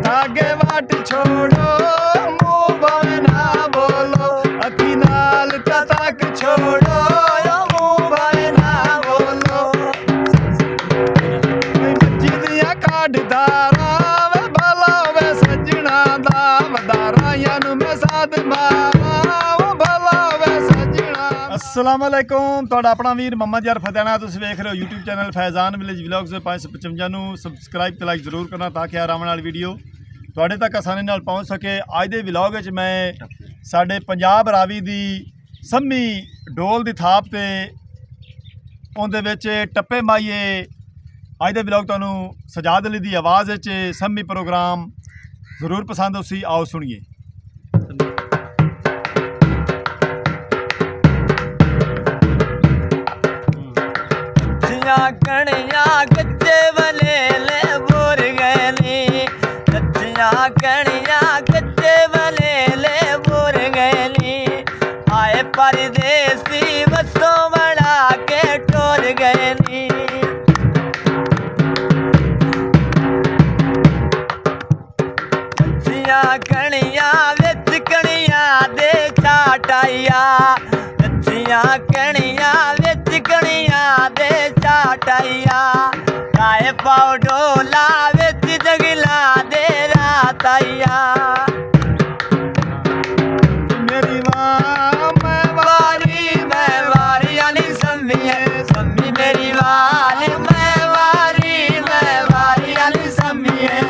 आगे वाट छोड़ो मुंह भावे ना बोलो अखी नाल तक छोड़ो मुंह भावे ना बोलो मच्छी दियां काटदारा वे भला वे सजना दा वदारां नूं मैं साथ मारा वो भला वे सजना। अस्सलाम वालेकुम तुहाडा अपना वीर मोहम्मद यार फतेहाना तुसीं वेख रहे हो YouTube channel Faizan village vlogs 555 नूं सबसक्राइब ते लाइक जरूर करना ताकि आराम नाल वीडियो तुहाडे तक आसानी नाल पहुँच सके। अज दे व्लॉग विच मैं साडे पंजाब रावी दी सम्मी ढोल दी थाप ते उहदे विच टप्पे माईए अज दे व्लॉग तुहानूं सजाद अली दी आवाज़ विच सम्मी प्रोग्राम जरूर पसंद उसी आओ सुनिए। कणिया कच्चे वलेले बोर गए नी कणिया कच्चे वलेले बोर गए नी आए परदेसी बसों बड़ा के टोर गए नी कणिया विच कणिया दे चाटाइया कणिया विच कणिया दे चाटाइया गाए पाओ ढोला विच जगला दे राताइया मेरी मां मैं वारी यानी सम्मी है सम्मी मेरी वाल मैं वारी यानी सम्मी है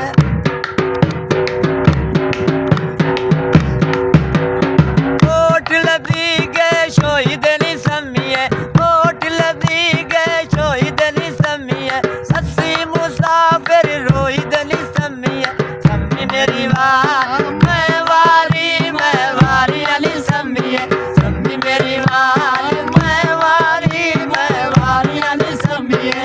कोट लदी गए शोई देनी सम्मी है कोट लदी गए शोई देनी सम्मी है सस्सी मुसाफिर रोई देनी सम्मी है सम्मी मेरी वाल मैं वारी यानी सम्मी है सम्मी मेरी वाल मैं वारी यानी सम्मी है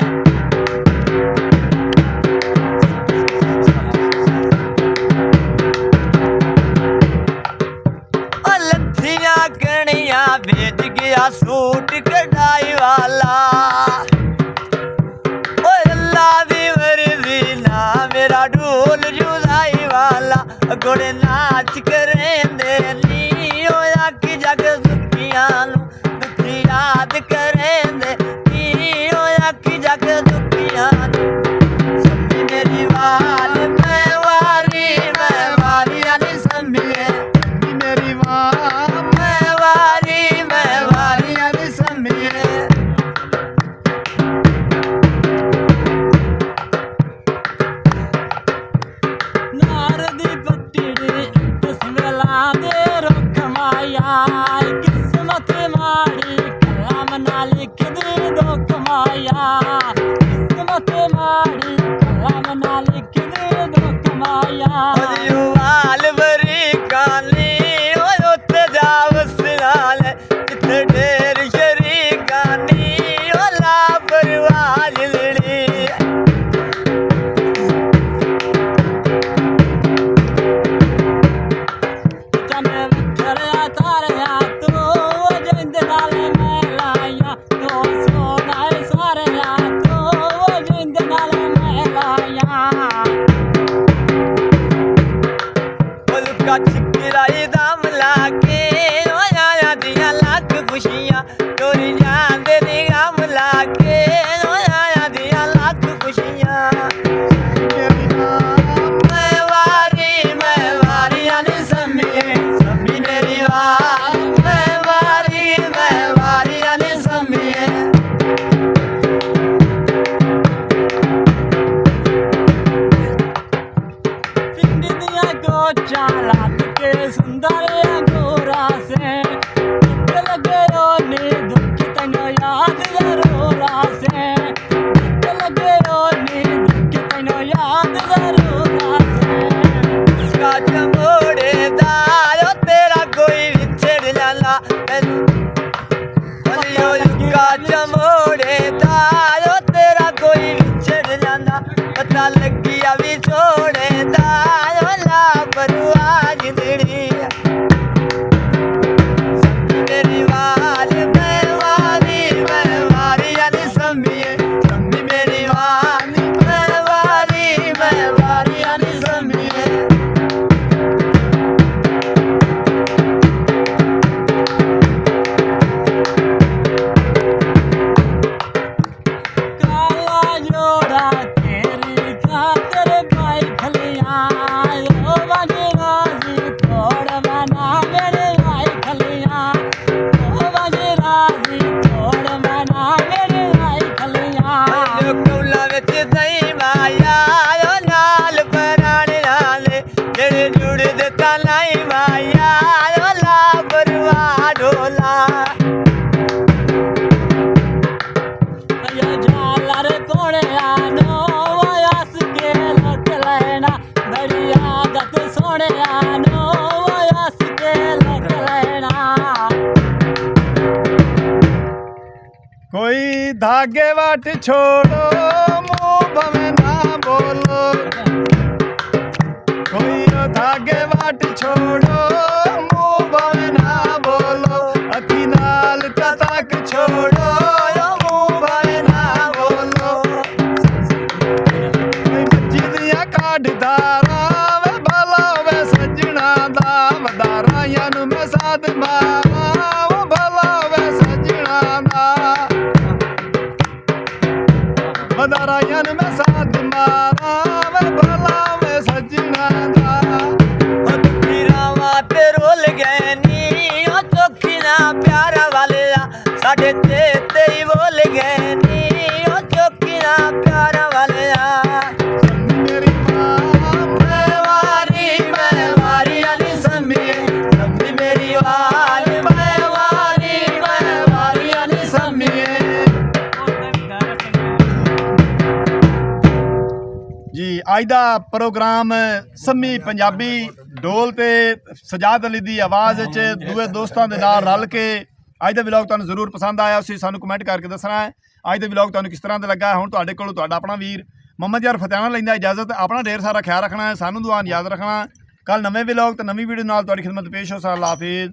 लथिया कणिया भेज गया सूट कढ़ाई वाला अल्लाह दी मर्जी ना मेरा ढोल जुदाई वाला घोड़े नाच करेंदे नी होया कि जग दुखियां नूं दुखी याद करेंदे नी होया कि जग दुखियां नूं सम्मी मेरी वाल मैं वारी यानी सम्मी है मेरी मां मैं वारी यानी सम्मी है नारदी पट्टी किस्मला दे रुख माया किस्मत माड़ी कलम ना लिख दे दुख माया किस्मत माड़ी कलम ना लिख दे दुख माया वाल बरी काली उत्ते जावस नाल जिथे ढेर शरीकानी ओला परवाल लड़ी चने वखरिया तारिया तू जिंद नाल मैं लाया तो सोना सारिया तू जिंद नाल मैं लाया का छिकराई दाम लाके आया दिया लाख खुशियां चोरी जान दे निगाम लाके आया दिया लाख खुशियां मैं वारी यानी सम्मी सम्मी मेरी वाल मैं वारी यानी सम्मी है पिंड दिया गोचा लाद के सुंदर अंगूरा से लगे नी दुख तनो याद जरूरा से लगे नी दुख तनो याद जरूरा से काज मोड़े दारो तेरा कोई विछड़ लाला काज मोड़े दारो तेरा कोई विछड़ लाला पता लगिया भी छोड़े दारो ला परवाह जिंदड़ी मेरी वाल मैं वारी यानी सम्मी है सम्मी मेरी वाल मैं वारी यानी सम्मी है धागे वाट छोड़ो मुंह भवे ना बोलो कोई ओ धागे वाट छोड़ो मुंह भवे ना बोलो अखी नाल तक छोड़ो ओ मुंह भवे ना बोलो कोई मच्छी दियां काढ़दा वे भला वे सजना दा वधारायां नू मैं साध मारा वो भला वे सजना दा वधारायां नू मैं साध मारा वे भला वे सजना दा रावा ते रोल गए नी ओ चौकी ना प्यारा वाले साढ़े ते ही बोल गए नी ओ चौकी ना प्यारा वाले मेरी मां मैं वारी अली समिए समी मेरी वाल मैं वारी अली समिए जी ਅੱਜ ਦਾ ਪ੍ਰੋਗਰਾਮ ਸੰਮੀ ਪੰਜਾਬੀ ਢੋਲ ਤੇ ਸਜਾਦ ਅਲੀ ਦੀ ਆਵਾਜ਼ ਵਿੱਚ ਦੂਏ ਦੋਸਤਾਂ ਦੇ ਨਾਲ ਰਲ ਕੇ ਅੱਜ ਦਾ ਵਲੌਗ ਤੁਹਾਨੂੰ ਜ਼ਰੂਰ ਪਸੰਦ ਆਇਆ ਤੁਸੀਂ ਸਾਨੂੰ ਕਮੈਂਟ ਕਰਕੇ ਦੱਸਣਾ ਹੈ ਅੱਜ ਦਾ ਵਲੌਗ ਤੁਹਾਨੂੰ ਕਿਸ ਤਰ੍ਹਾਂ ਦਾ ਲੱਗਾ ਹੁਣ ਤੁਹਾਡੇ ਕੋਲ ਤੁਹਾਡਾ ਆਪਣਾ ਵੀਰ ਮੁਹੰਮਦ ਯਾਰ ਫਤਿਆਣਾ ਲੈਂਦਾ ਇਜਾਜ਼ਤ ਆਪਣਾ ਢੇਰ ਸਾਰਾ ਖਿਆਲ ਰੱਖਣਾ ਹੈ ਸਾਨੂੰ ਦੁਆਨ ਯਾਦ ਰੱਖਣਾ ਕੱਲ ਨਵੇਂ ਵਲੌਗ ਤੇ ਨਵੀਂ ਵੀਡੀਓ ਨਾਲ ਤੁਹਾਡੀ ਖਿਦਮਤ ਪੇਸ਼ ਹੋ ਸਾ ਅੱਲਾ ਹਾਫਿਜ਼